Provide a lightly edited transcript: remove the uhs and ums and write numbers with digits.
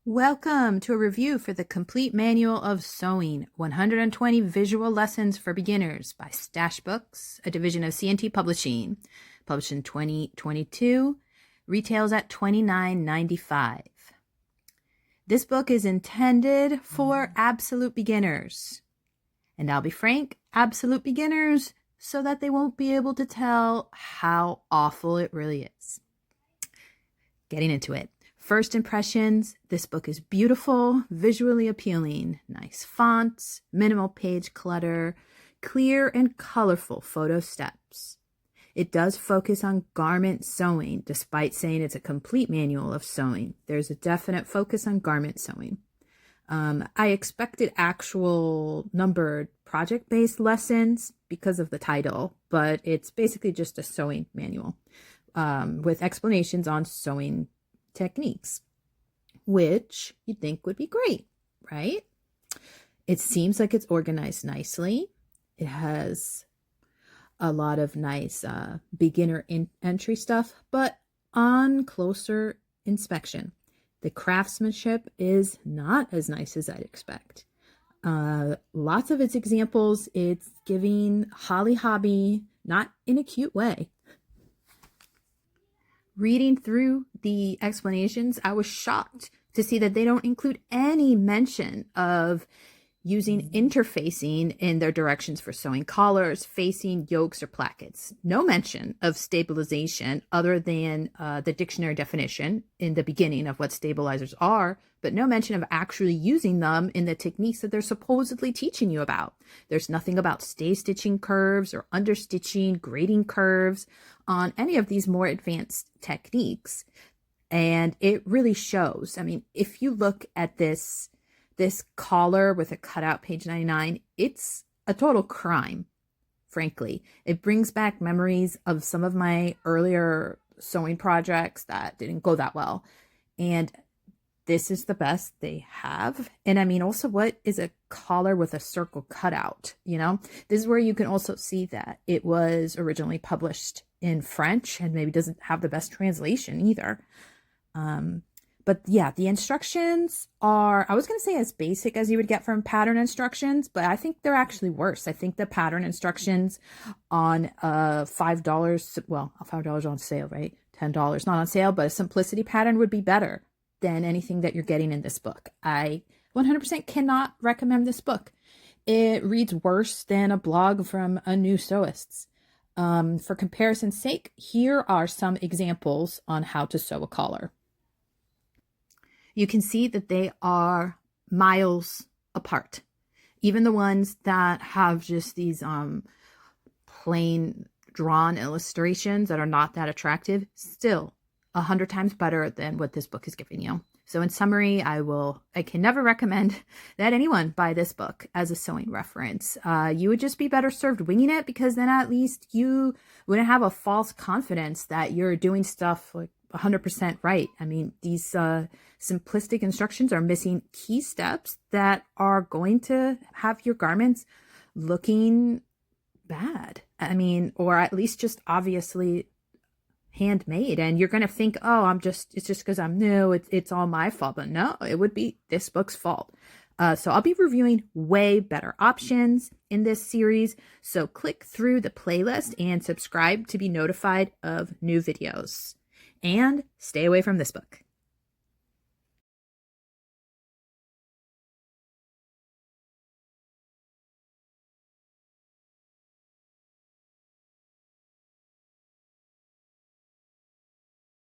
Welcome to a review for the Complete Manual of Sewing, 120 Visual Lessons for Beginners by Stash Books, a division of C&T Publishing, published in 2022, retails at $29.95. This book is intended for absolute beginners. And I'll be frank, absolute beginners, so that they won't be able to tell how awful it really is. Getting into it. First impressions, this book is beautiful, visually appealing, nice fonts, minimal page clutter, clear and colorful photo steps. It does focus on garment sewing, despite saying it's a complete manual of sewing. There's a definite focus on garment sewing. I expected actual numbered project-based lessons because of the title, but it's basically just a sewing manual with explanations on sewing techniques, which you'd think would be great, right? It seems like it's organized nicely. It has a lot of nice beginner entry stuff, but on closer inspection, the craftsmanship is not as nice as I'd expect. Lots of its examples, it's giving Holly Hobby, not in a cute way. Reading through the explanations, I was shocked to see that they don't include any mention of using interfacing in their directions for sewing collars, facing, yokes, or plackets. No mention of stabilization other than the dictionary definition in the beginning of what stabilizers are, but no mention of actually using them in the techniques that they're supposedly teaching you about. There's nothing about stay stitching curves or understitching, grading curves on any of these more advanced techniques. And it really shows. I mean, if you look at this collar with a cutout, page 99, it's a total crime, frankly. It brings back memories of some of my earlier sewing projects that didn't go that well. And this is the best they have. And I mean, also, what is a collar with a circle cutout? You know, this is where you can also see that it was originally published in French and maybe doesn't have the best translation either. But yeah, the instructions are, I was going to say as basic as you would get from pattern instructions, but I think they're actually worse. I think the pattern instructions on $5, well, $5 on sale, right? $10 not on sale, but a simplicity pattern would be better than anything that you're getting in this book. I 100% cannot recommend this book. It reads worse than a blog from a new sewist. For comparison's sake, here are some examples on how to sew a collar. You can see that they are miles apart. Even the ones that have just these plain drawn illustrations that are not that attractive, still 100 times better than what this book is giving you. So in summary, I can never recommend that anyone buy this book as a sewing reference. You would just be better served winging it, because then at least you wouldn't have a false confidence that you're doing stuff like 100% right. I mean, these simplistic instructions are missing key steps that are going to have your garments looking bad. I mean, or at least just obviously handmade, and you're going to think, oh, it's just because I'm new, it's all my fault. But no, it would be this book's fault. So I'll be reviewing way better options in this series. So click through the playlist and subscribe to be notified of new videos. And stay away from this book.